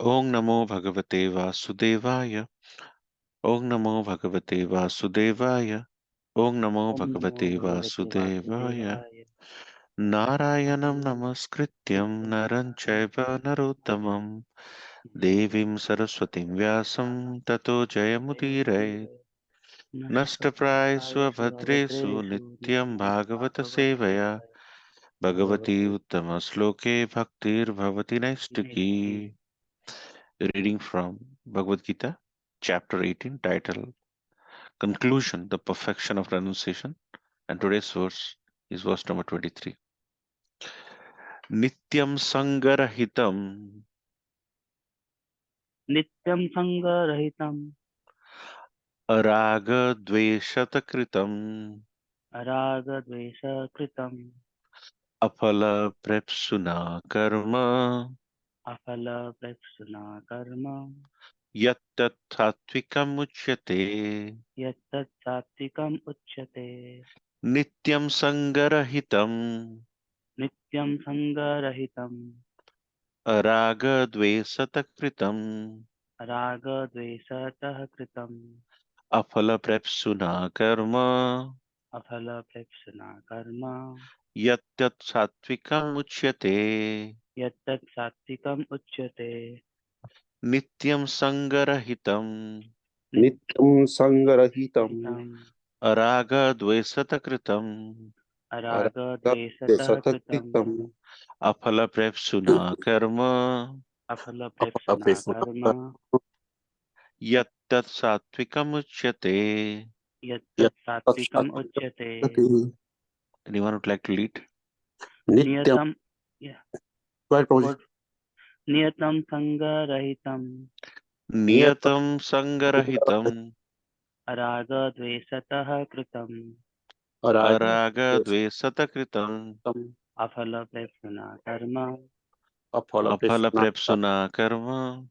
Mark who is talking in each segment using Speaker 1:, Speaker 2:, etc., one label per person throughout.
Speaker 1: Om Namo Bhagavate Vasudevaya. Om Namo Bhagavate Vasudevaya. Om Namo
Speaker 2: Om Namo
Speaker 1: Bhagavate
Speaker 2: Bhagavate
Speaker 1: Vasudevaya.
Speaker 2: Vasudevaya.
Speaker 1: Narayanam Namaskrityam Naran Chaiva Narottamam Devim Saraswatim Vyasam Tato Jayamudire Nashtaprayasva Bhadresu Nityam Bhagavata Sevaya Bhagavati Uttama Sloke Bhaktir Bhavati Naistaki. Reading from Bhagavad Gita, chapter 18, titled Conclusion, the Perfection of Renunciation. And today's verse is verse number 23. Nityam Sangarahitam
Speaker 2: Nityam Sangarahitam
Speaker 1: Araga Dveshatakritam
Speaker 2: Araga Dvesha Kritam
Speaker 1: Apala Prepsuna Karma
Speaker 2: Afala Prapsuna Karma
Speaker 1: Yattat Tatvikam Uchyate
Speaker 2: Yattat Satvikam Uchyate
Speaker 1: Nityam Sangarahitam
Speaker 2: Nityam Sangarahitam
Speaker 1: Araga Dvesatakritam
Speaker 2: Raga Dvesatah Kritam
Speaker 1: Apala Prepsuna Karma
Speaker 2: Afala Prapsuna Karma
Speaker 1: Yattat Satvikam Uchyate
Speaker 2: Yattat Satvikam Uchyate
Speaker 1: Nityam Sangarahitam
Speaker 3: Nityam Sangarahitam
Speaker 2: Nityam
Speaker 1: Araga Dvesatakritam
Speaker 2: Araga
Speaker 3: Aragate
Speaker 2: Dvesatah Kritam
Speaker 3: Satakritam
Speaker 1: Apala Prepsuna Karma
Speaker 2: Afala Prapsuna
Speaker 3: Apesuna
Speaker 2: Karma
Speaker 1: Yattat Satvikam Uchyate.
Speaker 2: Yattat Satvikam Uchyate
Speaker 3: Yatasati
Speaker 1: Anyone would like to lead?
Speaker 3: Nityam.
Speaker 2: Niyatam yeah,
Speaker 3: Go ahead, Prabhuji.
Speaker 2: what Niyatam Sangarahitam
Speaker 3: Niyatam
Speaker 1: Niyatam Sangarahitam
Speaker 2: Araga Dvesatah Kritam
Speaker 3: Araga
Speaker 1: Araga Dvesatakritam
Speaker 2: Afala Prapsuna Karma
Speaker 3: Apala
Speaker 1: Apala
Speaker 3: Pesuna
Speaker 1: Prepsuna Karma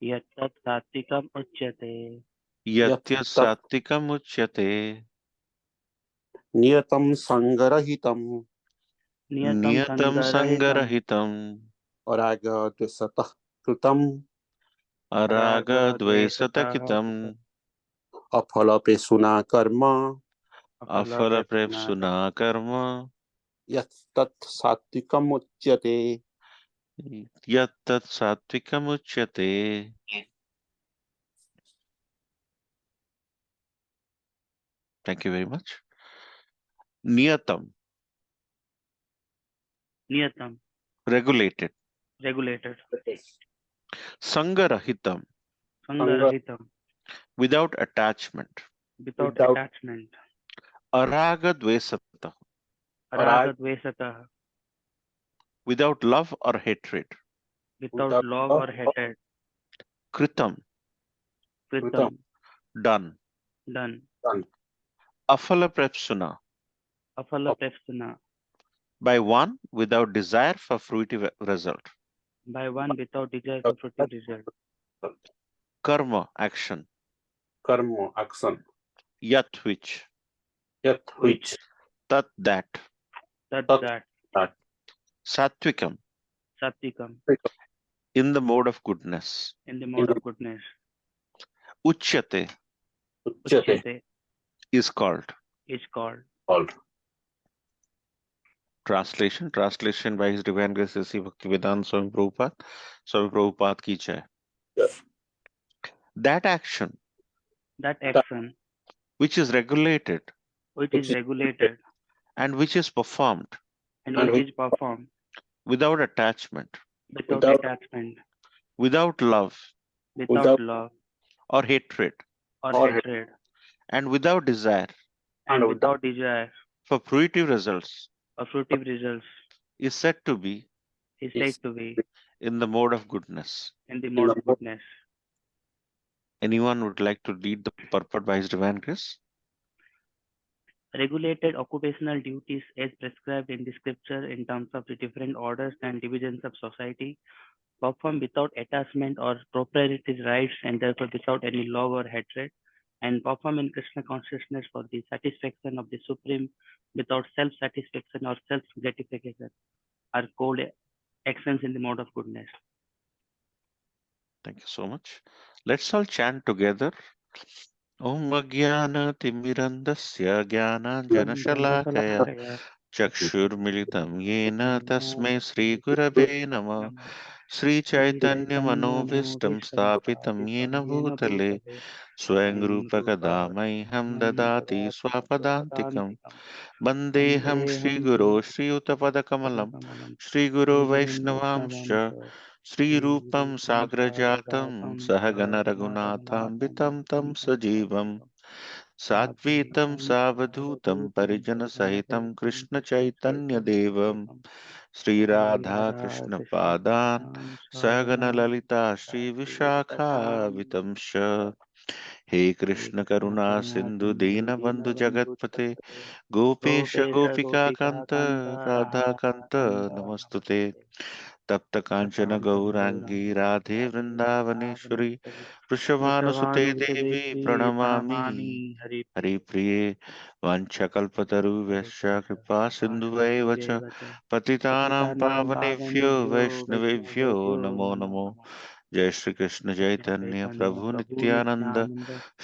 Speaker 2: Yattat Satvikam Uchyate
Speaker 1: Yatyat
Speaker 3: Yatta
Speaker 1: Satvikam Uchyate.
Speaker 3: Niyatam Sangarahitam
Speaker 2: Niyatam
Speaker 1: Niyatam
Speaker 2: Sangarahitam
Speaker 1: Sangarahitam
Speaker 3: Araga Desatah Kritam
Speaker 1: Araga
Speaker 2: Araga Dvesatah
Speaker 1: Dvesatakitam
Speaker 3: Apala Pesuna Karma
Speaker 2: Afala
Speaker 1: Afala
Speaker 2: Prapsuna
Speaker 1: Prepsuna Karma
Speaker 3: Yattat Satikam Uchyate.
Speaker 1: Yattat Satvikam Uchyate. Thank you very much. Niyatam,
Speaker 2: Niyatam
Speaker 1: regulated.
Speaker 2: regulated
Speaker 1: Sangarahitam,
Speaker 3: Sanga
Speaker 2: Sangarahitam
Speaker 1: without attachment.
Speaker 2: without
Speaker 3: without
Speaker 2: attachment
Speaker 1: Araga Dvesata,
Speaker 3: Araga
Speaker 2: Araga Dvesatah
Speaker 1: without love or hatred.
Speaker 2: without
Speaker 3: without
Speaker 2: love
Speaker 3: love
Speaker 2: or hatred
Speaker 1: Kritam,
Speaker 3: Kritam
Speaker 2: Kritam
Speaker 1: done.
Speaker 2: done
Speaker 3: done
Speaker 1: Afala Prepsuna,
Speaker 2: Afala Prapsuna
Speaker 1: by one without desire for fruitive result.
Speaker 2: by one without desire for fruitive result
Speaker 1: Karma, action.
Speaker 3: Karma action.
Speaker 1: Yat, which.
Speaker 3: Yet which
Speaker 1: Tat, that.
Speaker 2: that
Speaker 3: Tat
Speaker 2: that
Speaker 3: that
Speaker 1: Satvikam,
Speaker 2: Satvikam
Speaker 1: in the mode of goodness.
Speaker 2: in the
Speaker 3: in
Speaker 2: mode of goodness
Speaker 1: Uchyate
Speaker 3: Uchyate
Speaker 2: Uchyate
Speaker 1: is called.
Speaker 2: is called
Speaker 3: called.
Speaker 1: Translation by His Divine Grace Sri Bhaktivedanta Swami Prabhupada. Swami Prabhupada ki jai.
Speaker 3: Yes.
Speaker 1: That action
Speaker 2: that
Speaker 3: That
Speaker 2: action
Speaker 1: which is regulated
Speaker 2: which is
Speaker 3: which is
Speaker 2: regulated
Speaker 1: and which is performed
Speaker 2: and
Speaker 3: and
Speaker 2: which
Speaker 3: which
Speaker 2: is performed
Speaker 1: without attachment,
Speaker 2: without
Speaker 3: without
Speaker 2: attachment
Speaker 1: without love
Speaker 2: without
Speaker 3: without
Speaker 2: love
Speaker 1: or hatred,
Speaker 2: or
Speaker 3: or
Speaker 2: hatred
Speaker 1: and without desire
Speaker 2: and
Speaker 3: and without
Speaker 2: without desire
Speaker 1: for fruitive results
Speaker 2: or fruitive results
Speaker 1: is said to be
Speaker 2: is said
Speaker 3: is
Speaker 2: to be
Speaker 1: in the mode of goodness.
Speaker 2: in the
Speaker 3: in
Speaker 2: mode
Speaker 3: the
Speaker 2: of goodness.
Speaker 1: Anyone would like to lead the purport by His Divine Grace?
Speaker 2: Regulated occupational duties as prescribed in the scripture in terms of the different orders and divisions of society, performed without attachment or proprietary rights and therefore without any love or hatred, and perform in Krishna consciousness for the satisfaction of the Supreme without self-satisfaction or self-gratification are called actions in the mode of goodness.
Speaker 1: Thank you so much. Let's all chant together. Om Ajnana-timirandasya Jnana-Janashalakaya Chakshurmilitam Yena Tasmai Sri Gurave Namah Sri Chaitanya Manobhishtam Sthapitam Yena Bhutale Swayam Rupa Kadamai Dadati Swapadantikam Bandeham Shri Guru Shri Utapada Kamalam Shri Guru Vaishnavamscha Shri Rupam Sagrajatam Sahagana Raghunatham Vitam Tam Sajivam Satvitam Savadhutam Parijana Sahitam Krishna Chaitanya Devam Sri Radha Krishna Padan Sahagana Lalita Shri Vishakha Vitamsha He Krishna Karuna Sindhu Dina Bandhu Jagatpate Gopesha Gopika Kanta Radha Kanta Namastute तप्त कांचन गौरांगी राधे वृंदावनेश्वरी वृषभानुसुते देवी प्रणमामि हरिप्रिये वाञ्छाकल्पतरुभ्यश्च कृपा सिन्धुवैव च पतितानां पावनेभ्यो वैष्णवेभ्यो नमो नमो जय श्री कृष्ण चैतन्य प्रभु नित्यानंद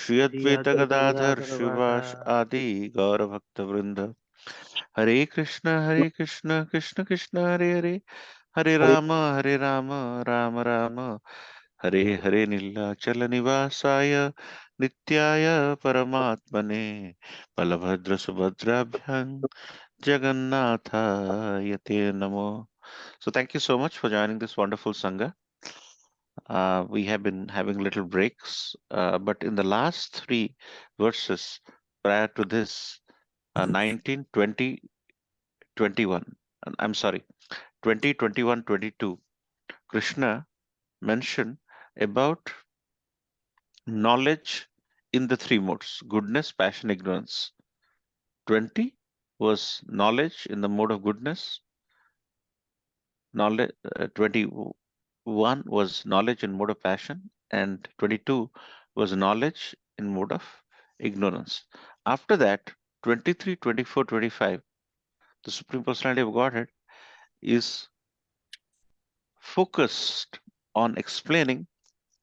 Speaker 1: श्री अद्वैत गदाधर शिवास आदि गौर भक्त वृंद हरे कृष्ण कृष्ण कृष्ण हरे हरे
Speaker 3: Hare
Speaker 1: हरे राम राम राम हरे हरे नीलाचल निवासाय नित्याय परमात्मने बलभद्र सुभद्राभ्यां जगन्नाथाय ते नमो. So thank you so much for joining this wonderful Sangha. We have been having little breaks, but in the last three verses prior to this, 19, 20, 21, I'm sorry, 20, 21, 22, Krishna mentioned about knowledge in the three modes: goodness, passion, ignorance. 20 was knowledge in the mode of goodness, knowledge, 21 was knowledge in mode of passion, and 22 was knowledge in mode of ignorance. After that, 23, 24, 25, the Supreme Personality of Godhead is focused on explaining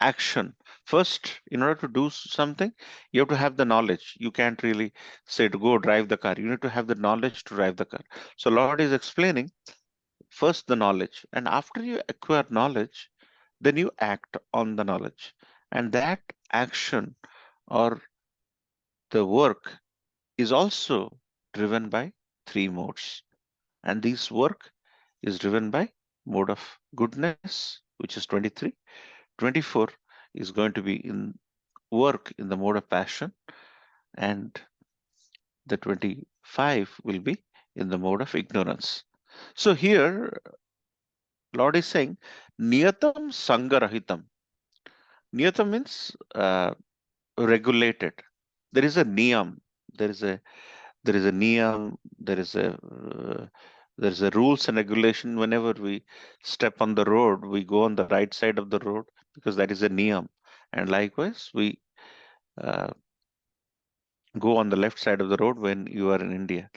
Speaker 1: action. First, in order to do something, you have to have the knowledge. You can't really say to go drive the car. You need to have the knowledge to drive the car. So Lord is explaining first the knowledge, and after you acquire knowledge, then you act on the knowledge. And that action or the work is also driven by three modes. And this work is driven by mode of goodness, which is 23. 24 is going to be in work in the mode of passion, and the 25 will be in the mode of ignorance. So here, Lord is saying, Niyatam Sangarahitam. Niyatam means regulated. There is a niyam. There is a niyam. There is a rules and regulation. Whenever we step on the road, we go on the right side of the road because that is a niyam. And likewise, we uh, go on the left side of the road when you are in India.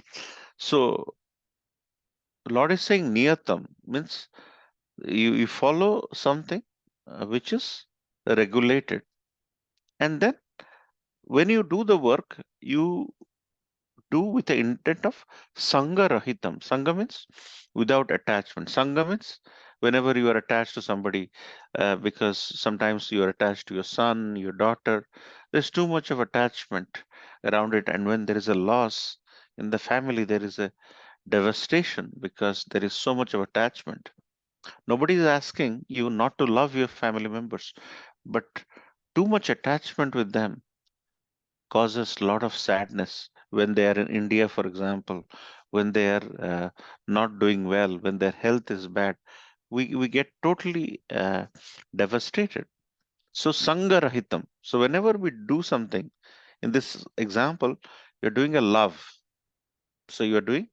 Speaker 1: So Lord is saying niyatam means you follow something which is regulated. And then when you do the work, you do with the intent of sangha rahitam. Sangha means without attachment. Sangha means whenever you are attached to somebody, because sometimes you are attached to your son, your daughter, there's too much of attachment around it. And when there is a loss in the family, there is a devastation because there is so much of attachment. Nobody is asking you not to love your family members, but too much attachment with them causes a lot of sadness when they are in India, for example, when they are not doing well, when their health is bad. We get totally devastated. So, Sangha Rahitam. So, whenever we do something, in this example, you're doing a love. So, you're doing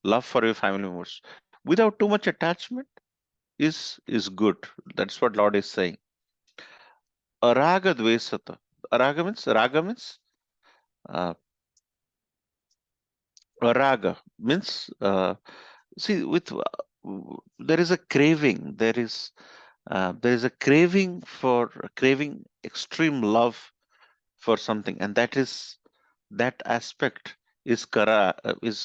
Speaker 1: love for your family members without too much attachment is good. That's what Lord is saying. Araga dvesata. Raga means uh, raga means see with there is a craving, there is There is a craving extreme love for something, and that aspect is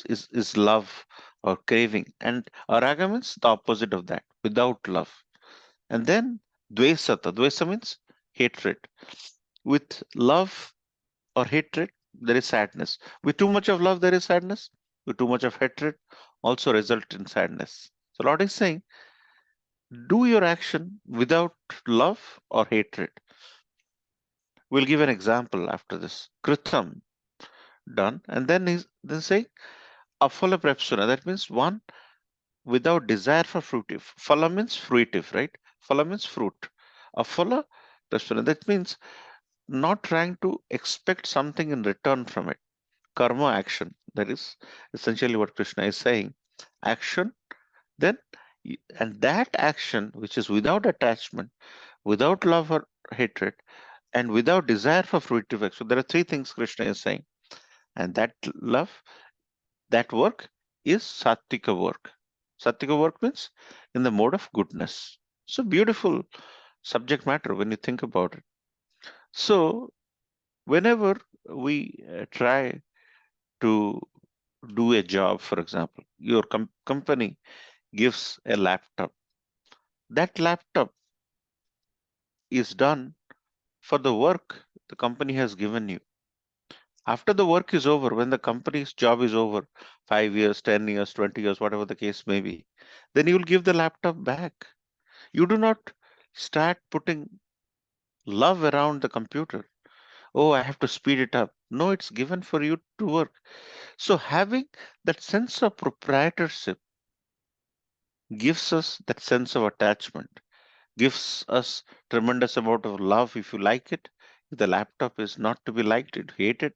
Speaker 1: is love or craving, and araga means the opposite of that, without love. And then dvesa means hatred. With love or hatred, there is sadness. With too much of love, there is sadness. With too much of hatred, also result in sadness. So Lord is saying, do your action without love or hatred. We'll give an example after this. Kritam, done. And then he's then saying, Afala prepsuna. That means one without desire for fruitive. Phala means fruitive, right? Phala means fruit. Afala prepsuna. That means not trying to expect something in return from it. Karma action. That is essentially what Krishna is saying. Action, then, and that action which is without attachment, without love or hatred, and without desire for fruitive action. So there are three things Krishna is saying. And that love, that work is sattika work. Sattika work means in the mode of goodness. So beautiful subject matter when you think about it. So whenever we try to do a job, for example, your company gives a laptop. That laptop is done for the work the company has given you. After the work is over, when the company's job is over, 5 years, 10 years, 20 years, whatever the case may be, then you will give the laptop back. You do not start putting love around the computer. Oh, I have to speed it up. No, it's given for you to work. So having that sense of proprietorship gives us that sense of attachment, gives us tremendous amount of love if you like it. If the laptop is not to be liked, it hate it.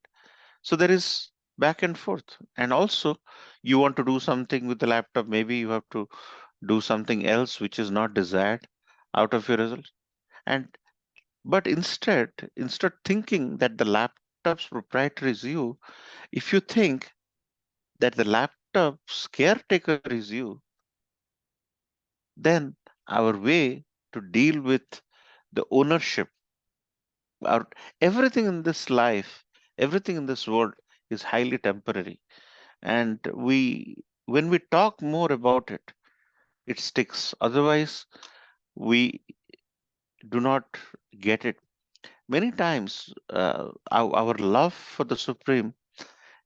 Speaker 1: So there is back and forth. And also you want to do something with the laptop, maybe you have to do something else which is not desired out of your result. And but instead thinking that the laptop's proprietor is you, if you think that the laptop's caretaker is you, then our way to deal with the ownership, our everything in this life, everything in this world is highly temporary. And when we talk more about it, it sticks. Otherwise, we do not get it. Many times, our love for the Supreme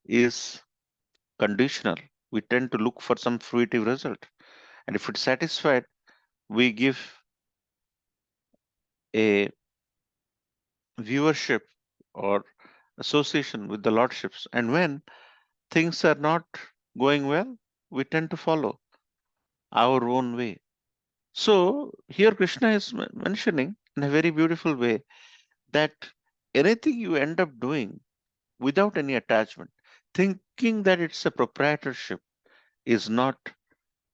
Speaker 1: is conditional. We tend to look for some fruitive result. And if it's satisfied, we give a viewership or association with the lordships. And when things are not going well, we tend to follow our own way. So here Krishna is mentioning in a very beautiful way that anything you end up doing without any attachment, thinking that it's a proprietorship, is not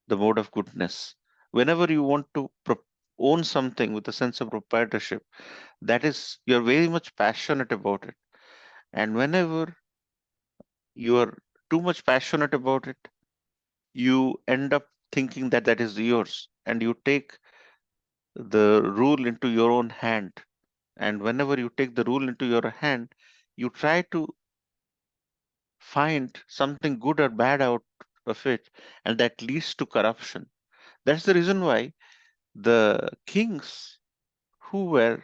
Speaker 1: the mode of goodness. Whenever you want to own something with a sense of proprietorship, that is, you're very much passionate about it. And whenever you are too much passionate about it, you end up thinking that that is yours, and you take the rule into your own hand. And whenever you take the rule into your hand, you try to find something good or bad out of it, and that leads to corruption. That's the reason why the kings who were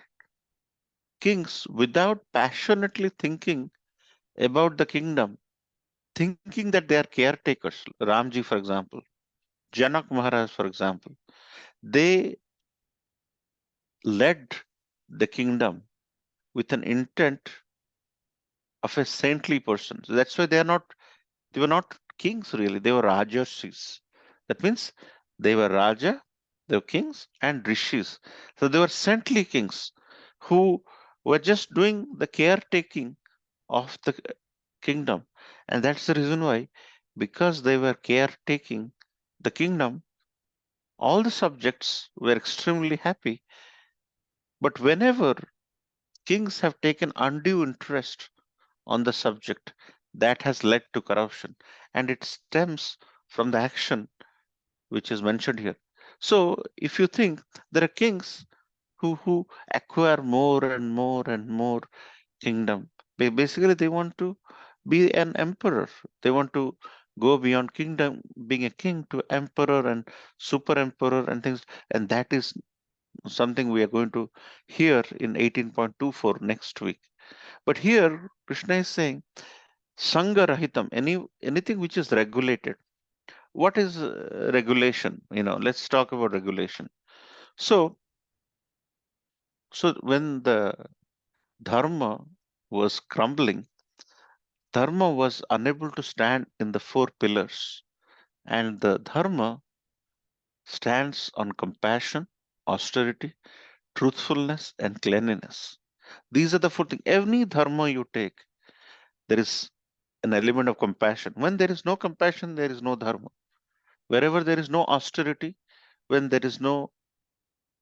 Speaker 1: kings without passionately thinking about the kingdom, thinking that they are caretakers, Ramji, for example, Janak Maharaj, for example, they led the kingdom with an intent of a saintly person. So that's why they were not kings really, they were Rajarshis. That means they were Raja, they were kings and Rishis. So they were saintly kings who were just doing the caretaking of the kingdom. And that's the reason why, because they were caretaking the kingdom, all the subjects were extremely happy. But whenever kings have taken undue interest on the subject, that has led to corruption. And it stems from the action which is mentioned here. So if you think there are kings who acquire more and more and more kingdom, basically they want to be an emperor. They want to go beyond kingdom, being a king, to emperor and super emperor and things. And that is something we are going to hear in 18.24 next week. But here Krishna is saying Sangha Rahitam, anything which is regulated. What is regulation? Let's talk about regulation. So, so when the dharma was crumbling, dharma was unable to stand in the four pillars, and the dharma stands on compassion, austerity, truthfulness, and cleanliness. These are the four things. Any dharma you take, there is an element of compassion. When there is no compassion, there is no dharma. Wherever there is no austerity, when there is no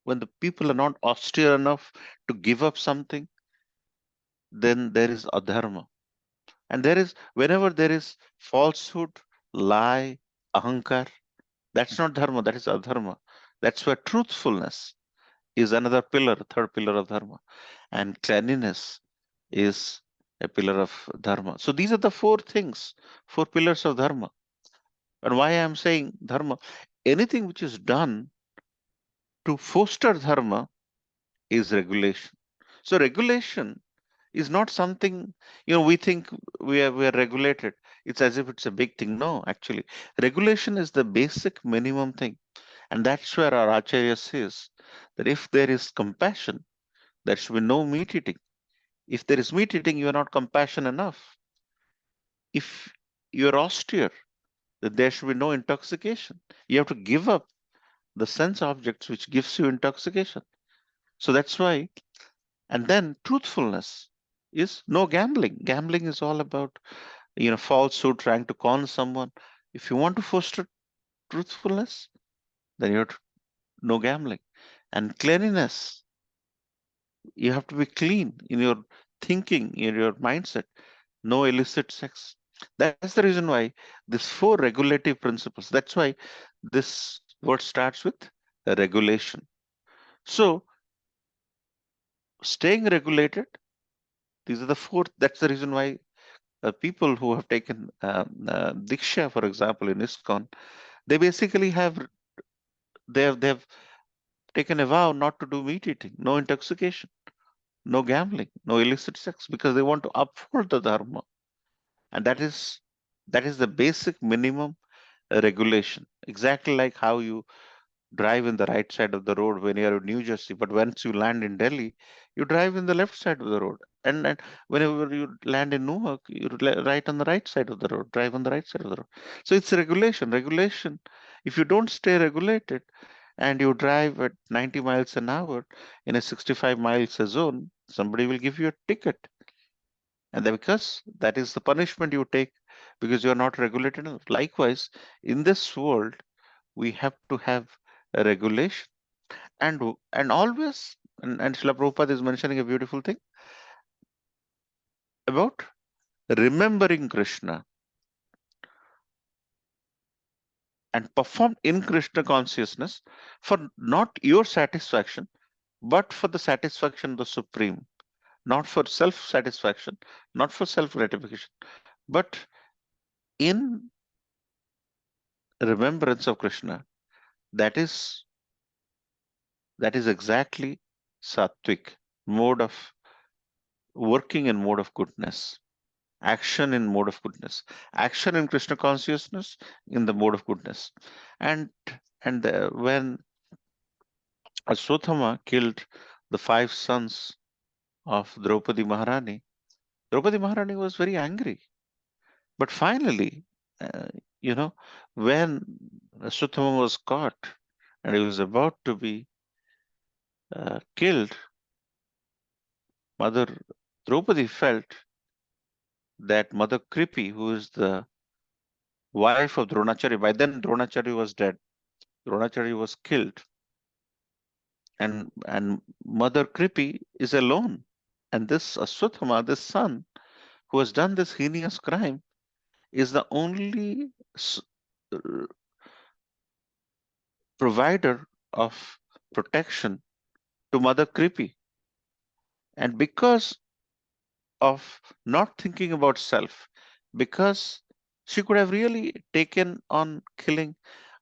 Speaker 1: when the people are not austere enough to give up something, then there is adharma. And whenever there is falsehood, lie, ahankar, that's not dharma, that is adharma. That's where truthfulness is another pillar, third pillar of dharma. And cleanliness is a pillar of dharma. So these are the four things, four pillars of dharma. And why I'm saying dharma, anything which is done to foster dharma is regulation. So regulation is not something, we think we are regulated. It's as if it's a big thing. No, actually, regulation is the basic minimum thing. And that's where our Acharya says that if there is compassion, there should be no meat eating. If there is meat eating, you are not compassion enough. If you're austere, then there should be no intoxication. You have to give up the sense objects which gives you intoxication. So that's why. And then truthfulness is no gambling. Gambling is all about, falsehood, trying to con someone. If you want to foster truthfulness, then you're no gambling. And cleanliness, you have to be clean in your thinking, in your mindset. No illicit sex. That's the reason why these four regulative principles. That's why this word starts with a regulation. So staying regulated, these are the four. That's the reason why people who have taken Diksha, for example, in ISKCON, they basically have taken a vow not to do meat eating, no intoxication, no gambling, no illicit sex, because they want to uphold the dharma, and that is the basic minimum regulation. Exactly like how you drive in the right side of the road when you're in New Jersey, but once you land in Delhi, you drive in the left side of the road. And whenever you land in Newark, you right on the right side of the road, drive on the right side of the road. So it's regulation. Regulation. If you don't stay regulated and you drive at 90 miles an hour in a 65 miles a zone, somebody will give you a ticket. And because that is the punishment you take because you're not regulated enough. Likewise, in this world, we have to have a regulation and always and Srila Prabhupada is mentioning a beautiful thing about remembering Krishna and perform in Krishna consciousness for not your satisfaction, but for the satisfaction of the Supreme, not for self-satisfaction, not for self-gratification, but in remembrance of Krishna. That is exactly sattvic mode of working in mode of goodness. Action in mode of goodness, action in Krishna consciousness in the mode of goodness. And when Ashwatthama killed the five sons of Draupadi Maharani was very angry. But finally, uh, you know, when Ashwatthama was caught and he was about to be killed, Mother Draupadi felt that Mother Kripi, who is the wife of Dronacharya, by then Dronacharya was dead. Dronacharya was killed, and Mother Kripi is alone. And this Aswathama, this son who has done this heinous crime, is the only provider of protection to Mother Creepy. And because of not thinking about self, because she could have really taken on killing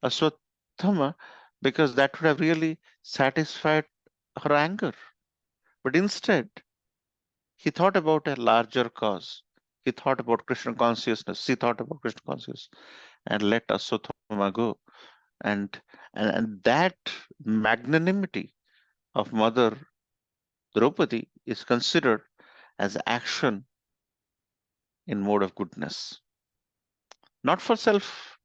Speaker 1: Aswathama, because that would have really satisfied her anger. But instead, he thought about a larger cause. He thought about Krishna consciousness. She thought about Krishna consciousness and let Aswathama go. And, and that magnanimity of Mother Draupadi is considered as action in mode of goodness, not for self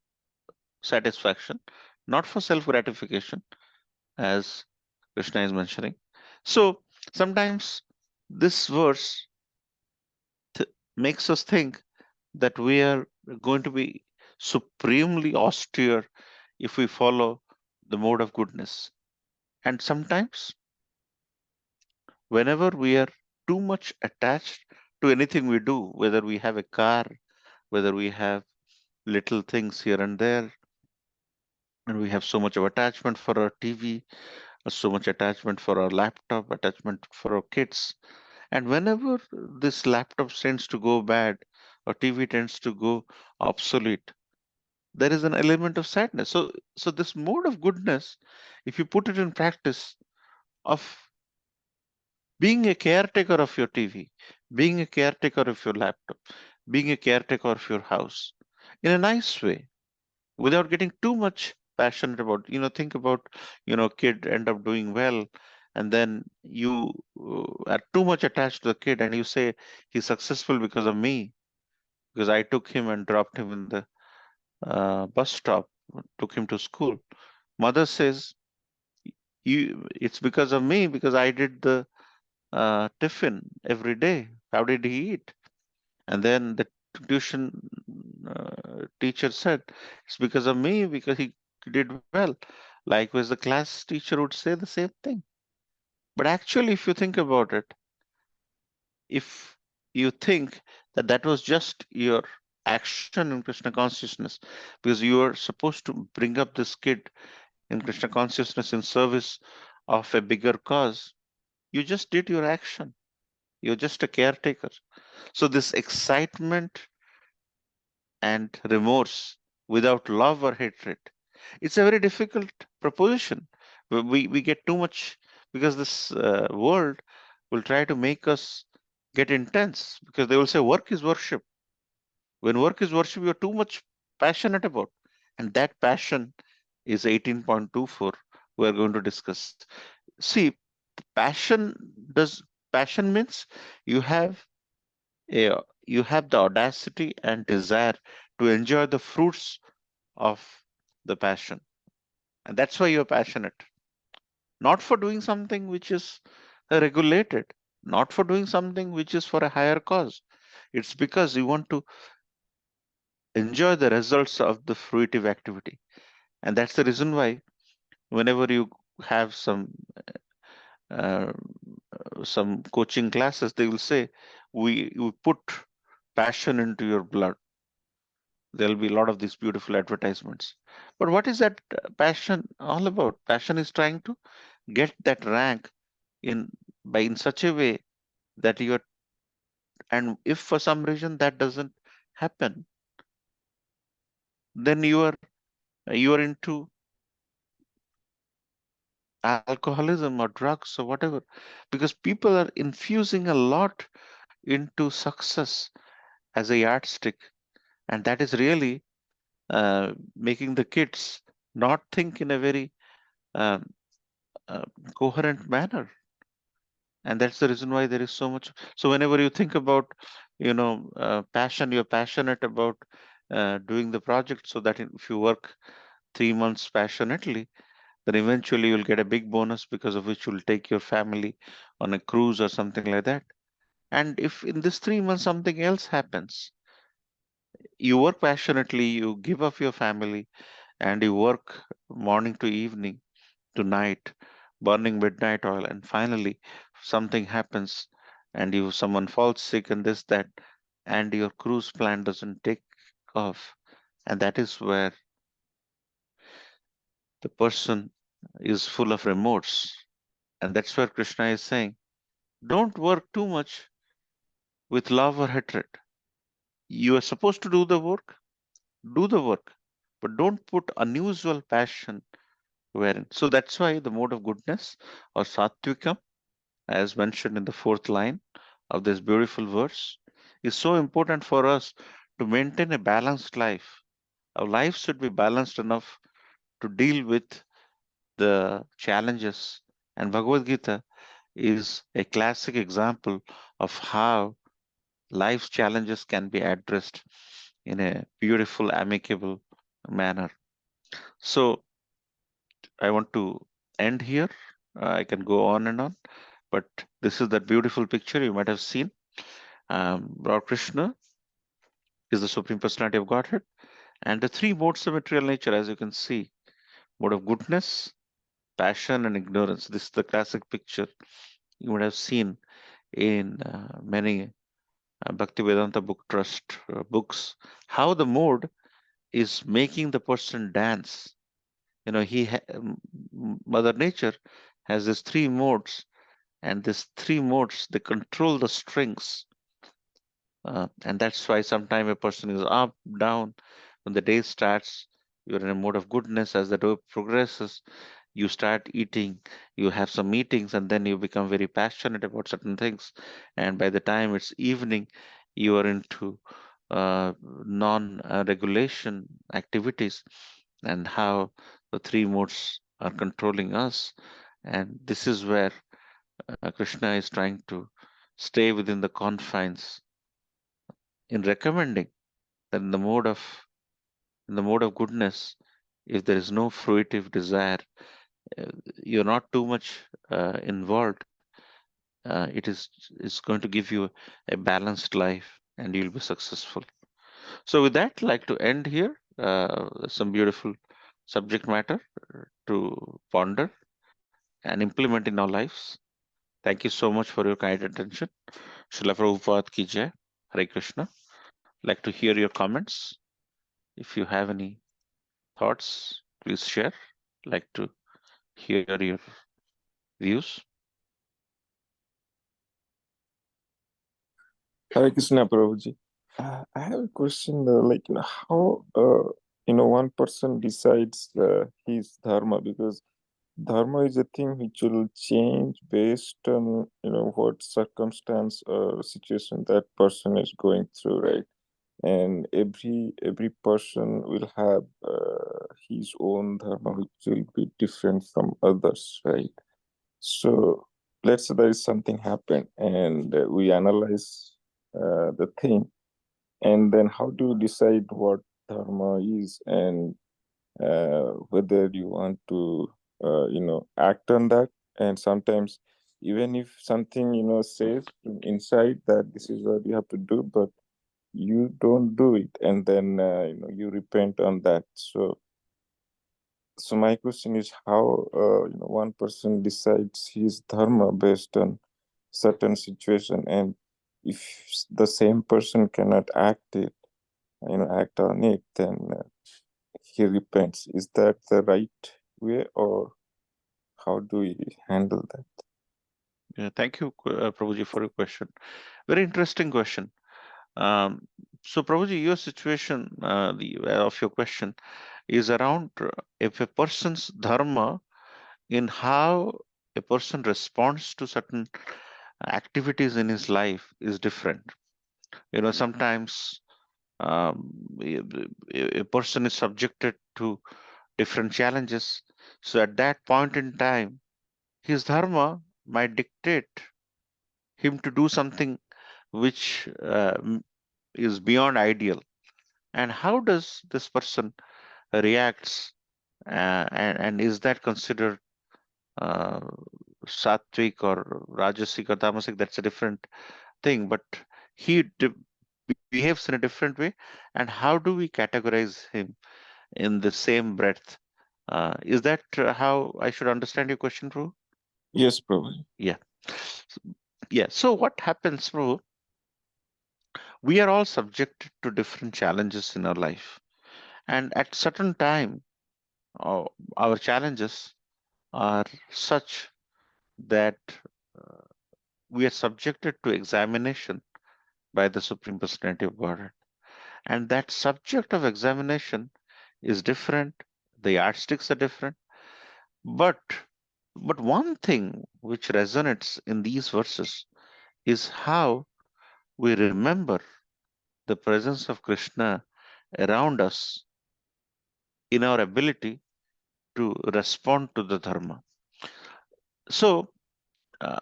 Speaker 1: satisfaction, not for self gratification, as Krishna is mentioning. So sometimes this verse makes us think that we are going to be supremely austere if we follow the mode of goodness. And sometimes, whenever we are too much attached to anything we do, whether we have a car, whether we have little things here and there, and we have so much of attachment for our TV, so much attachment for our laptop, attachment for our kids. And whenever this laptop tends to go bad or TV tends to go obsolete, there is an element of sadness. So this mode of goodness, if you put it in practice, of being a caretaker of your TV, being a caretaker of your laptop, being a caretaker of your house, in a nice way, without getting too much passionate about, think about, kid end up doing well, and then you are too much attached to the kid and you say he's successful because of me, because I took him and dropped him in the bus stop, took him to school. Mother says, it's because of me, because I did the tiffin every day. How did he eat? And then the tuition teacher said, it's because of me, because he did well. Likewise, the class teacher would say the same thing. But actually, if you think about it, if you think that that was just your action in Krishna consciousness, because you are supposed to bring up this kid in Krishna consciousness in service of a bigger cause, you just did your action. You're just a caretaker. So this excitement and remorse without love or hatred, it's a very difficult proposition. We get too much, because this world will try to make us get intense, because they will say work is worship. When work is worship, you're too much passionate about, and that passion is 18.24 we're going to discuss. See, passion does passion means you have a you have the audacity and desire to enjoy the fruits of the passion, and that's why you're passionate, not for doing something which is regulated, not for doing something which is for a higher cause. It's because you want to enjoy the results of the fruitive activity. And that's the reason why whenever you have uh, some coaching classes, they will say we put passion into your blood. There'll be a lot of these beautiful advertisements. But what is that passion all about? Passion is trying to get that rank in in such a way that you're, and if for some reason that doesn't happen, then you are into alcoholism or drugs or whatever, because people are infusing a lot into success as a yardstick, and that is really making the kids not think in a very um, uh, coherent manner. And that's the reason why there is so much. So whenever you think about, passion, you're passionate about doing the project, so that if you work 3 months passionately, then eventually you'll get a big bonus, because of which you'll take your family on a cruise or something like that. And if in this 3 months something else happens, you work passionately, you give up your family, and you work morning to evening to night, burning midnight oil, and finally something happens, and you someone falls sick and this that, and your cruise plan doesn't take off, and that is where the person is full of remorse. And that's where Krishna is saying, don't work too much with love or hatred. You are supposed to do the work, but don't put unusual passion wherein. So that's why the mode of goodness or sattvika, as mentioned in the fourth line of this beautiful verse, is so important for us to maintain a balanced life. Our life should be balanced enough to deal with the challenges. And Bhagavad Gita is a classic example of how life's challenges can be addressed in a beautiful, amicable manner. So I want to end here. I can go on and on, but this is that beautiful picture you might have seen. Lord Krishna is the Supreme Personality of Godhead, and the three modes of material nature, as you can see, mode of goodness, passion, and ignorance. This is the classic picture you would have seen in many Bhaktivedanta book trust books. How the mode is making the person dance. You know, Mother Nature has these three modes, and these three modes they control the strings, and that's why sometimes a person is up, down. When the day starts, you're in a mode of goodness. As the day progresses, you start eating, you have some meetings, and then you become very passionate about certain things. And by the time it's evening, you are into non-regulation activities, and how the three modes are controlling us. And this is where Krishna is trying to stay within the confines in recommending that in the mode of goodness, if there is no fruitive desire, uh, you're not too much involved. It's going to give you a balanced life, and you'll be successful. So, with that, I'd like to end here. Some beautiful subject matter to ponder and implement in our lives. Thank you so much for your kind attention. Srila Prabhupada ki jai. Hare Krishna. Like to hear your comments. If you have any thoughts, please share. Like to hear your views.
Speaker 4: Hare Krishna, Prabhuji. I have a question, like, how, one person decides his dharma, because dharma is a thing which will change based on, what circumstance or situation that person is going through, right? And every person will have his own dharma, which will be different from others, right? So let's say there is something happened, and we analyze the thing, and then how do you decide what dharma is, and whether you want to act on that. And sometimes, even if something says inside that this is what you have to do, but you don't do it, and then you repent on that. So my question is how one person decides his dharma based on certain situation, and if the same person cannot act on it, then he repents. Is that the right way, or how do we handle that?
Speaker 1: Yeah, thank you, Prabhuji, for your question. Very interesting question. So, Prabhuji, your situation, of your question, is around if a person's dharma in how a person responds to certain activities in his life is different. You know, sometimes a person is subjected to different challenges. So, at that point in time, his dharma might dictate him to do something which is beyond ideal. And how does this person reacts, and is that considered uh, sattvic or rajasic or tamasic? That's a different thing, but he behaves in a different way. And how do we categorize him in the same breath? Is that how I should understand your question, Prabhu?
Speaker 4: Yes, Prabhu.
Speaker 1: Yeah. Yeah. So what happens, Prabhu? We are all subjected to different challenges in our life, and at certain time, our challenges are such that uh, we are subjected to examination by the Supreme Personality of Godhead. And that subject of examination is different, the yardsticks are different. But one thing which resonates in these verses is how we remember the presence of Krishna around us in our ability to respond to the dharma. So uh,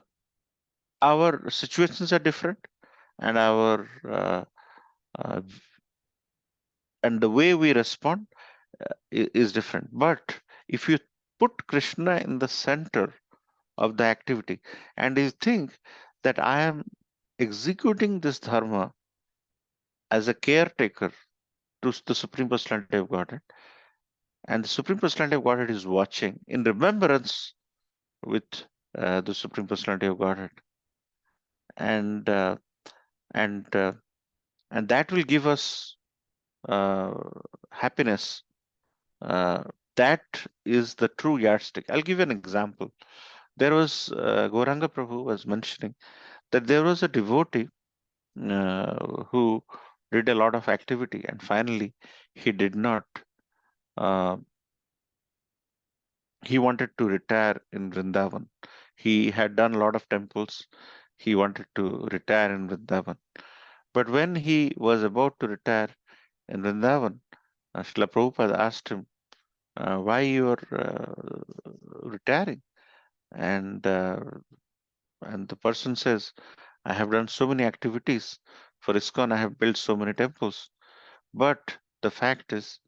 Speaker 1: our situations are different, and our uh, and the way we respond is different. But if you put Krishna in the center of the activity and you think that I am executing this dharma as a caretaker to the Supreme Personality of Godhead, and the Supreme Personality of Godhead is watching in remembrance with the Supreme Personality of Godhead, and uh, and uh, and that will give us uh, happiness. Uh, that is the true yardstick. I'll give you an example. There was Gauranga Prabhu was mentioning that there was a devotee who did a lot of activity, and finally he did not. Uh, he wanted to retire in Vrindavan. He had done a lot of temples. He wanted to retire in Vrindavan. But when he was about to retire in Vrindavan, Srila Prabhupada asked him, why you are retiring? And the person says, I have done so many activities for ISKCON. I have built so many temples. But the fact is,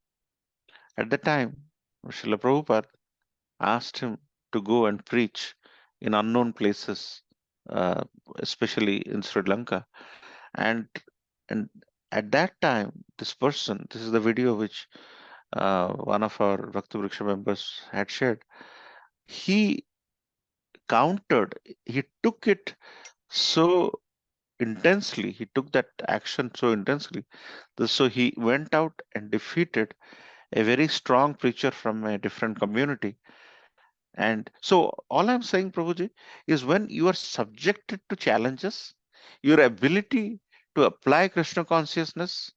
Speaker 1: at the time, Srila Prabhupada asked him to go and preach in unknown places, uh, especially in Sri Lanka. And and at that time, this is the video which one of our Bhakti Vriksha members had shared. He countered, he took it so intensely, he took that action so intensely. So he went out and defeated a very strong preacher from a different community. And so all I'm saying, Prabhuji, is when you are subjected to challenges, your ability to apply Krishna consciousness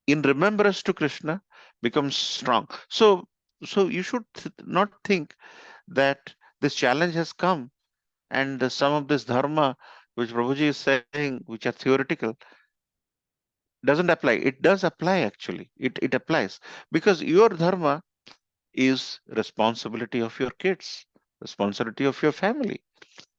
Speaker 1: in remembrance to Krishna becomes strong. So you should not think that this challenge has come and some of this dharma which Prabhuji is saying, which are theoretical, doesn't apply. It does apply actually. It applies because your dharma is responsibility of your kids, responsibility of your family,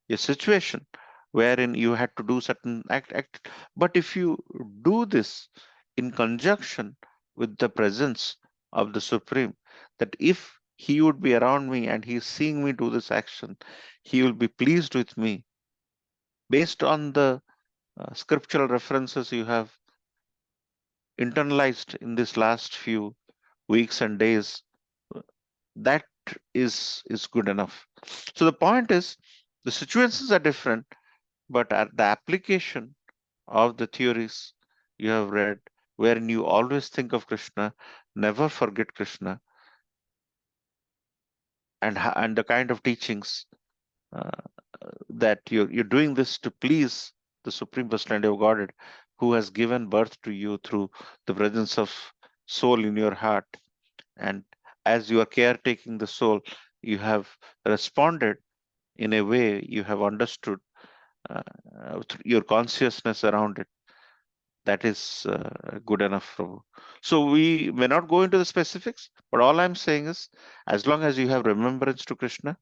Speaker 1: a situation wherein you had to do certain act. But if you do this in conjunction with the presence of the Supreme, that if he would be around me and he is seeing me do this action, he will be pleased with me based on the scriptural references you have internalized in this last few weeks and days. That is good enough. So the point is, the situations are different, but at the application of the theories you have read, wherein you always think of Krishna, never forget Krishna, and the kind of teachings uh, that you're doing this to please the Supreme Personality of Godhead, who has given birth to you through the presence of soul in your heart. And as you are caretaking the soul, you have responded in a way you have understood your consciousness around it. That is good enough. Prabhu. So we may not go into the specifics, but all I'm saying is, as long as you have remembrance to Krishna,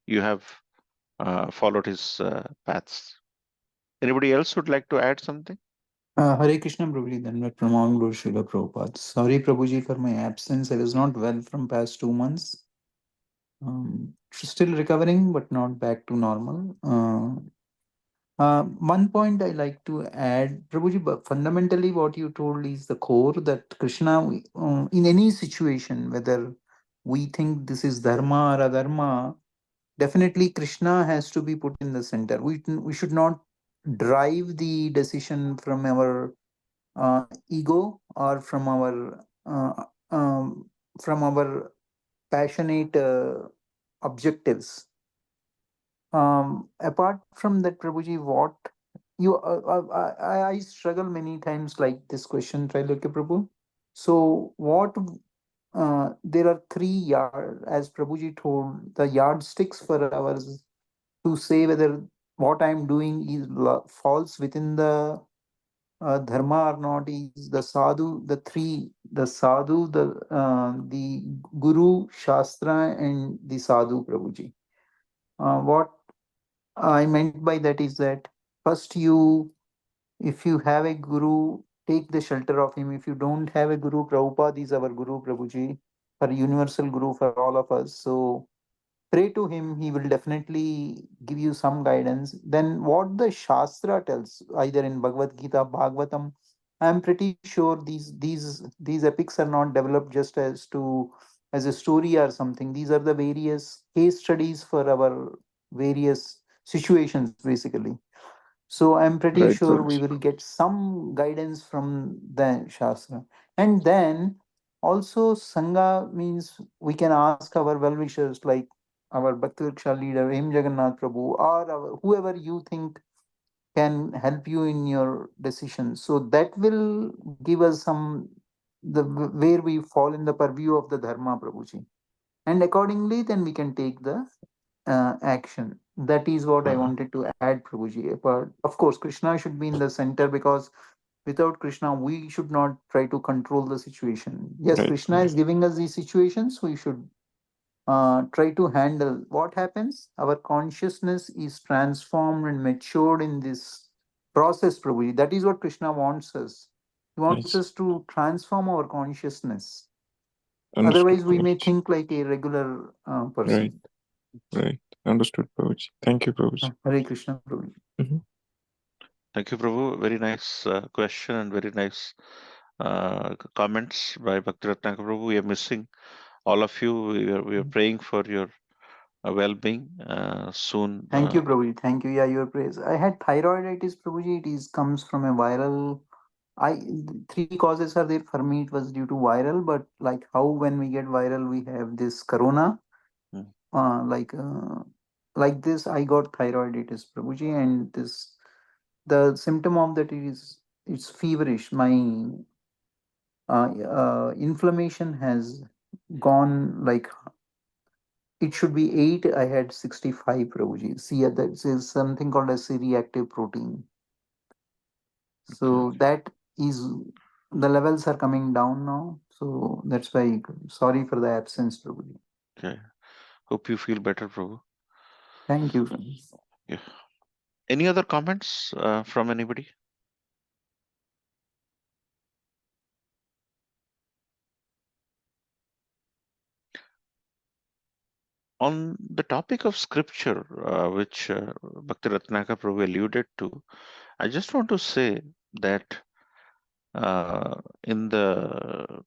Speaker 1: you have followed his paths. Anybody else would like to add something?
Speaker 5: Hare Krishna, Prabhuji, Dandavat Pranam, Guru Srila Prabhupada. Sorry, Prabhuji, for my absence. I was not well from past 2 months. Still recovering, but not back to normal. One point I like to add, Prabhuji, but fundamentally what you told is the core that Krishna, in any situation, whether we think this is dharma or adharma, definitely Krishna has to be put in the center. We should not drive the decision from our ego or from our passionate objectives. Apart from that, Prabhuji, what you I struggle many times like this question, Trailokya Prabhu. So what there are three yard, as Prabhuji told, the yardsticks for ours to say whether what I'm doing is falls within the dharma or not is the sadhu, the three, the sadhu, the guru, shastra, and the sadhu, Prabhuji. What I meant by that is that first you, if you have a guru, take the shelter of him. If you don't have a guru, Prabhupada is our guru, Prabhuji, our universal guru for all of us. So pray to him, he will definitely give you some guidance. Then what the Shastra tells, either in Bhagavad Gita, Bhagavatam, I'm pretty sure these epics are not developed just as a story or something. These are the various case studies for our various situations, basically. So I'm pretty
Speaker 4: Right,
Speaker 5: sure we
Speaker 4: Prabhuji.
Speaker 5: will get some guidance from the Shastra. And then also Sangha means we can ask our well-wishers like our Bhakti Vriksha leader, M. Jagannath Prabhu, or whoever you think can help you in your decision. So that will give us some where we fall in the purview of the Dharma, Prabhuji. And accordingly, then we can take the action. That is what I
Speaker 1: Uh-huh.
Speaker 5: wanted to add, Prabhuji. But of course, Krishna should be in the center because without Krishna, we should not try to control the situation. Yes,
Speaker 4: Right.
Speaker 5: Krishna is giving us these situations, we should try to handle. What happens? Our consciousness is transformed and matured in this process, Prabhuji. That is what Krishna wants us. He wants
Speaker 4: Yes.
Speaker 5: us to transform our consciousness.
Speaker 4: Understood,
Speaker 5: Otherwise, we may
Speaker 4: Prabhuji.
Speaker 5: think like a regular
Speaker 4: Right.
Speaker 5: person.
Speaker 4: Right. Understood, Prabhuji. Thank you, Prabhuji.
Speaker 5: Hare Krishna, Prabhuji.
Speaker 4: Mhm.
Speaker 1: Thank you, Prabhu. Very nice question and very nice comments by Bhaktiratnaka Prabhu. We are missing all of you. We are praying for your well-being soon.
Speaker 5: Thank you, Prabhuji. Thank you. Yeah, your praise. I had thyroiditis, Prabhuji. It is comes from a viral. Three causes are there for me. It was due to viral, but like how when we get viral, we have this corona.
Speaker 1: Mm.
Speaker 5: Like this, I got thyroiditis, Prabhuji, and this the symptom of that is it's feverish. My inflammation has gone like it should be 8. I had 65, Prabhuji. See, that is something called as C-reactive protein.
Speaker 1: Okay.
Speaker 5: So that is the levels are coming down now. So that's why sorry for the absence, Prabhuji.
Speaker 1: Okay. Hope you feel better, Prabhu.
Speaker 5: Thank you, friends.
Speaker 1: Yeah. Any other comments from anybody? On the topic of scripture, which Bhakti Ratnaka Prabhu alluded to, I just want to say that in the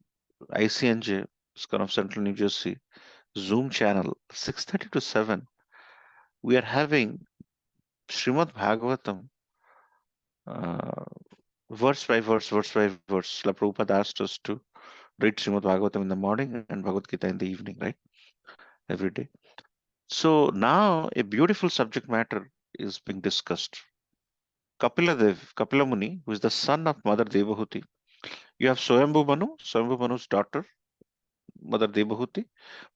Speaker 1: ICNJ, Scan of Central New Jersey, Zoom channel, 6:30 to 7, we are having Srimad Bhagavatam, uh, verse by verse. La Prabhupada asked us to read Srimad Bhagavatam in the morning and Bhagavad Gita in the evening, right? Every day. So now a beautiful subject matter is being discussed. Kapila Muni, who is the son of Mother Devahuti. You have Swayambhu Manu's daughter, Mother Devahuti.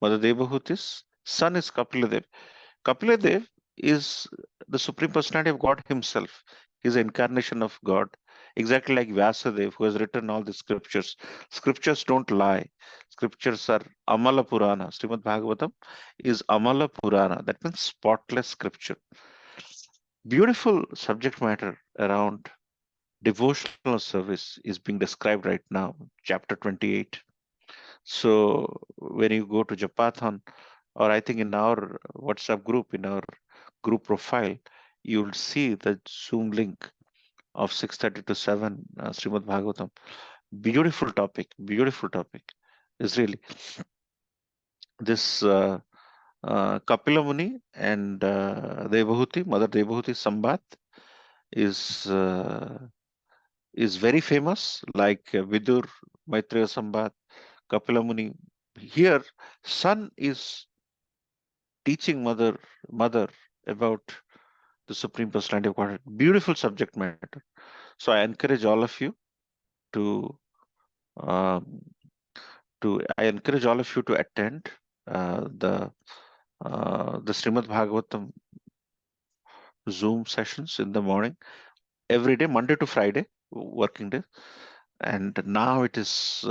Speaker 1: Mother Devahuti's son is Kapila Dev is the Supreme Personality of God Himself. He's the incarnation of God, exactly like Vyasadev, who has written all the scriptures. Scriptures don't lie. Scriptures are Amala Purana. Srimad Bhagavatam is Amala Purana. That means spotless scripture. Beautiful subject matter around devotional service is being described right now, chapter 28. So when you go to Japathon, or I think in our WhatsApp group, in our group profile, you'll see the Zoom link of 6:30 to 7 Srimad Bhagavatam. Beautiful topic, beautiful topic. Is really this Kapila Muni and Devahuti, Mother Devahuti Sambat is very famous, like Vidur, Maitreya Sambat, Kapila Muni. Here, son is teaching mother about the Supreme Personality of Godhead. Beautiful subject matter. So I encourage all of you to um, I encourage all of you to attend the Srimad Bhagavatam Zoom sessions in the morning every day, Monday to Friday, working day. And now it is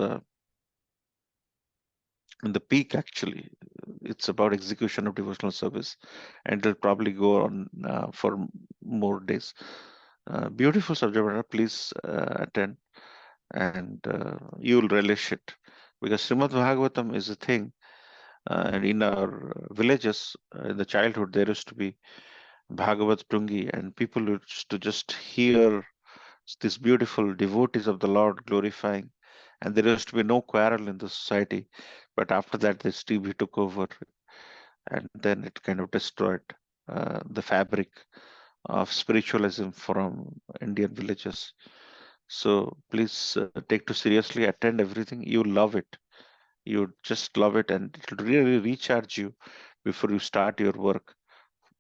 Speaker 1: in the peak actually. It's about execution of devotional service, and it'll probably go on for more days. Beautiful subject matter. Please attend, and you'll relish it, because Srimad Bhagavatam is a thing. And in our villages, in the childhood, there used to be Bhagavad Prungi, and people used to just hear these beautiful devotees of the Lord glorifying, and there used to be no quarrel in the society. But after that, this TB took over, and then it kind of destroyed the fabric of spiritualism from Indian villages. So please take to seriously, attend everything. You love it. You just love it, and it will really recharge you before you start your work.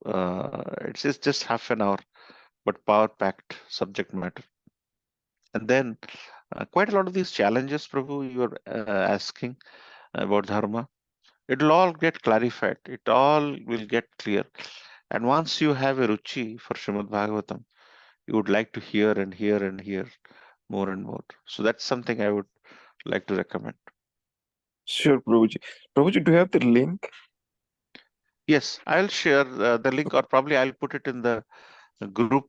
Speaker 1: It's just half an hour, but power-packed subject matter. And then quite a lot of these challenges, Prabhu, you are asking about dharma, it'll all get clarified. It all will get clear. And once you have a ruchi for Srimad Bhagavatam, you would like to hear and hear and hear more and more. So that's something I would like to recommend.
Speaker 4: Sure, Prabhuji. Prabhuji, do you have the link?
Speaker 1: Yes, I'll share the link, or probably I'll put it in the group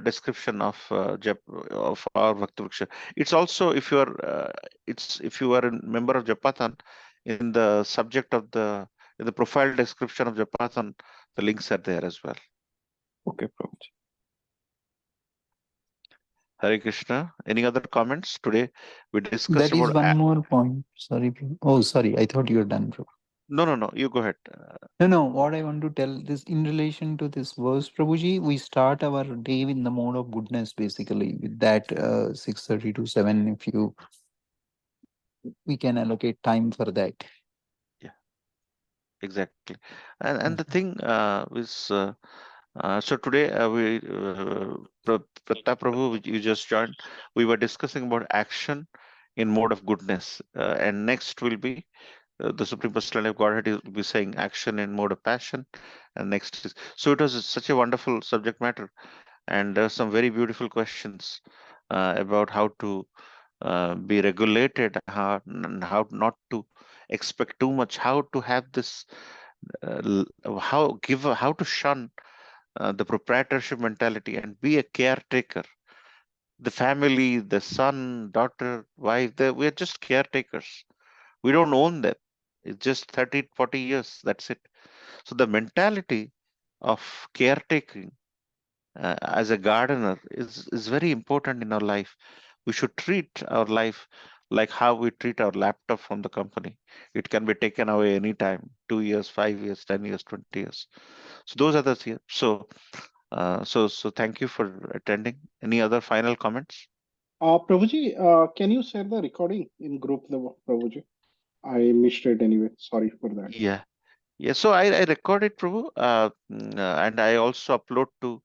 Speaker 1: description of of our Bhakti Vriksha. It's also, if you are if you are a member of Japathan, in the subject of in the profile description of Japathan, the links are there as well.
Speaker 4: Okay, Prabhuji.
Speaker 1: Hare Krishna. Any other comments today? We discussed
Speaker 5: That is
Speaker 1: about.
Speaker 5: one more point. Sorry, Prabhu. Oh, sorry. I thought you were done, Prabhu.
Speaker 1: No. You go ahead.
Speaker 5: No. What I want to tell this in relation to this verse, Prabhuji, we start our day in the mode of goodness, basically, with that 6:30 to 7. If we can allocate time for that.
Speaker 1: Yeah, exactly. And the thing is. So today Pratap Prabhu, which you just joined, we were discussing about action in mode of goodness, and next will be the Supreme Personality of Godhead will be saying action in mode of passion, and next is, so it was such a wonderful subject matter, and there are some very beautiful questions about how to be regulated, how not to expect too much, how to have this, how to shun the proprietorship mentality and be a caretaker. The family, the son, daughter, wife, we're just caretakers. We don't own them. It's just 30, 40 years. That's it. So the mentality of caretaking as a gardener is very important in our life. We should treat our life like how we treat our laptop from the company. It can be taken away anytime, 2 years, 5 years, 10 years, 20 years. So those are the things. So thank you for attending. Any other final comments?
Speaker 6: Prabhuji, can you share the recording in group level, Prabhuji? I missed it anyway. Sorry for that.
Speaker 1: Yeah. Yeah. So I recorded, Prabhu, and I also upload to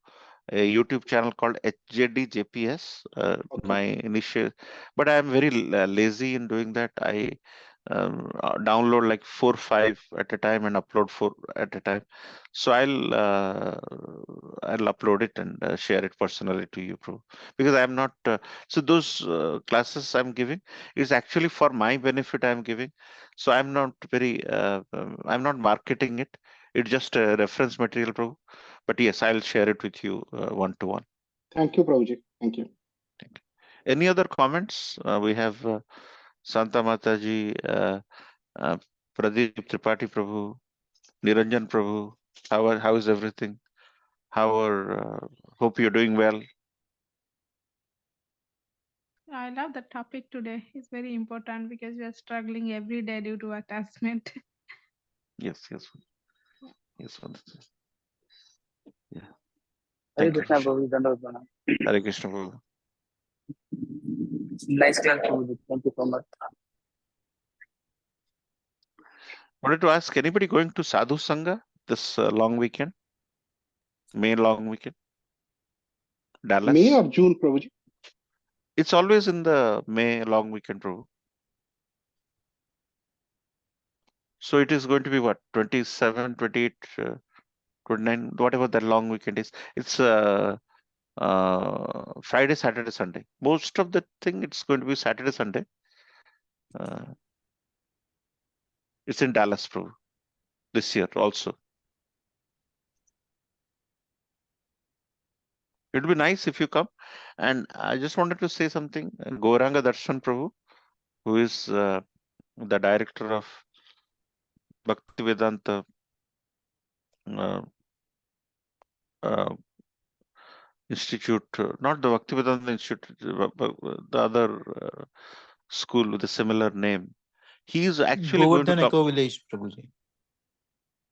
Speaker 1: a YouTube channel called HJDJPS.
Speaker 6: Okay.
Speaker 1: My initial, but I am very lazy in doing that. I download like 4, 5 at a time and upload 4 at a time. So I'll upload it and share it personally to you, Prabhu, because I'm not. So those classes I'm giving is actually for my benefit. I'm giving, so I'm not I'm not marketing it. It's just a reference material, Prabhu. But yes, I'll share it with you one to one.
Speaker 6: Thank you, Prabhuji. Thank you.
Speaker 1: Thank you. Any other comments? We have Santa Mataji, uh, Pradeep Tripathi Prabhu, Niranjan Prabhu. How is everything? Hope you're doing well.
Speaker 7: I love the topic today. It's very important because we are struggling every day due to attachment.
Speaker 1: Yes. Yeah.
Speaker 2: Hare
Speaker 1: Thank you for
Speaker 2: Krishna
Speaker 1: sharing.
Speaker 2: Prabhu, Dandavat Pranam.
Speaker 1: Hare Krishna Prabhu.
Speaker 2: Nice class, Prabhuji. Thank you so much.
Speaker 1: Wanted to ask, anybody going to Sadhu Sangha this long weekend? May long weekend? Dallas?
Speaker 6: May or June, Prabhuji?
Speaker 1: It's always in the May long weekend, Prabhu. So it is going to be what, 27, 28, 29, whatever that long weekend is. It's Friday, Saturday, Sunday. Most of the thing, it's going to be Saturday, Sunday. It's in Dallas, Prabhu, this year also. It would be nice if you come. And I just wanted to say something. Gauranga Darshan Prabhu, who is the director of Bhaktivedanta uh, uh, Institute, not the Bhaktivedanta Institute, but the other school with a similar name. He is actually going to
Speaker 5: Govardhan
Speaker 1: come.
Speaker 5: Eco Village, Prabhuji.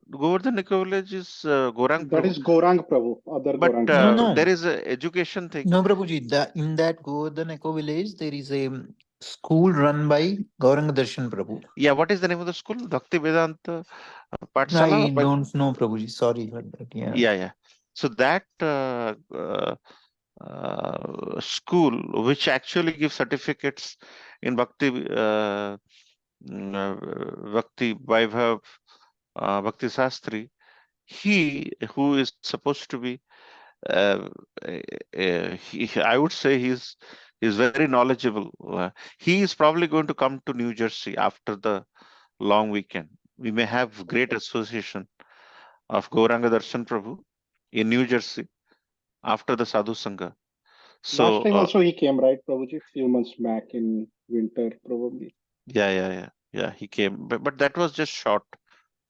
Speaker 1: Govardhan Eco Village is Gaurang
Speaker 6: That
Speaker 1: Prabhu.
Speaker 6: is Gaurang Prabhu, other
Speaker 1: But
Speaker 6: Gaurang
Speaker 5: No,
Speaker 6: Prabhu.
Speaker 5: no.
Speaker 1: there is a education thing.
Speaker 5: No, Prabhuji, in that Govardhan Eco Village, there is a school run by Gauranga Darshan Prabhu.
Speaker 1: Yeah, what is the name of the school? Bhaktivedanta
Speaker 5: I
Speaker 1: Pathshala?
Speaker 5: don't know, Prabhuji. Sorry for that. Yeah.
Speaker 1: Yeah. So that school, which actually gives certificates in Bhakti, Bhakti Vaibhav, Bhakti Sastri, he who is supposed to be, I would say he's very knowledgeable. He is probably going to come to New Jersey after the long weekend. We may have great association of Gauranga Darshan Prabhu in New Jersey after the Sadhu Sangha.
Speaker 6: Last
Speaker 1: So
Speaker 6: time also he came, right, Prabhuji? Few months back in winter, probably.
Speaker 1: yeah, he came, but that was just short,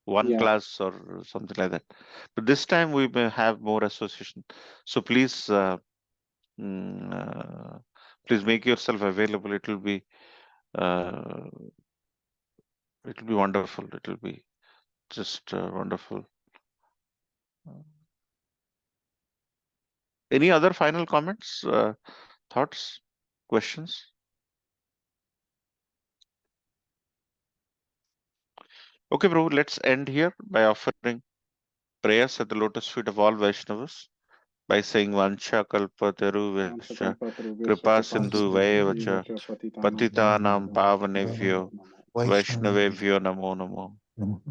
Speaker 1: one
Speaker 6: Yeah.
Speaker 1: class or something like that. But this time we may have more association. So please, please make yourself available. Uh, it will be wonderful. It will be just wonderful. Any other final comments, thoughts, questions? Okay, bro, let's end here by offering prayers at the lotus feet of all Vaishnavas by saying Vancha Kalpataruvescha Kripa Sindhu Vayevacha Patitanam Pavanevyo Vaishnavevyo Namo Namo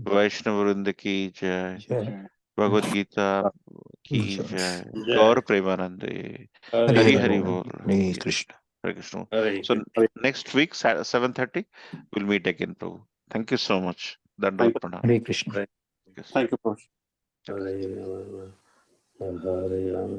Speaker 1: Vaishnavarunda ki jai Bhagavad Gita ki jai Gaur Premanande Hari Hari Bol
Speaker 5: Hare Krishna.
Speaker 1: Hare Krishna.
Speaker 3: Hare
Speaker 1: So
Speaker 3: Hare.
Speaker 1: next week 7:30 we'll meet again, Prabhu. Thank you so much. Dandavad
Speaker 3: Thank you.
Speaker 1: Pranam.
Speaker 5: Hare Krishna.
Speaker 1: Yes.
Speaker 3: Thank you, Prabhuji.
Speaker 1: Okay.
Speaker 3: Hare Rama.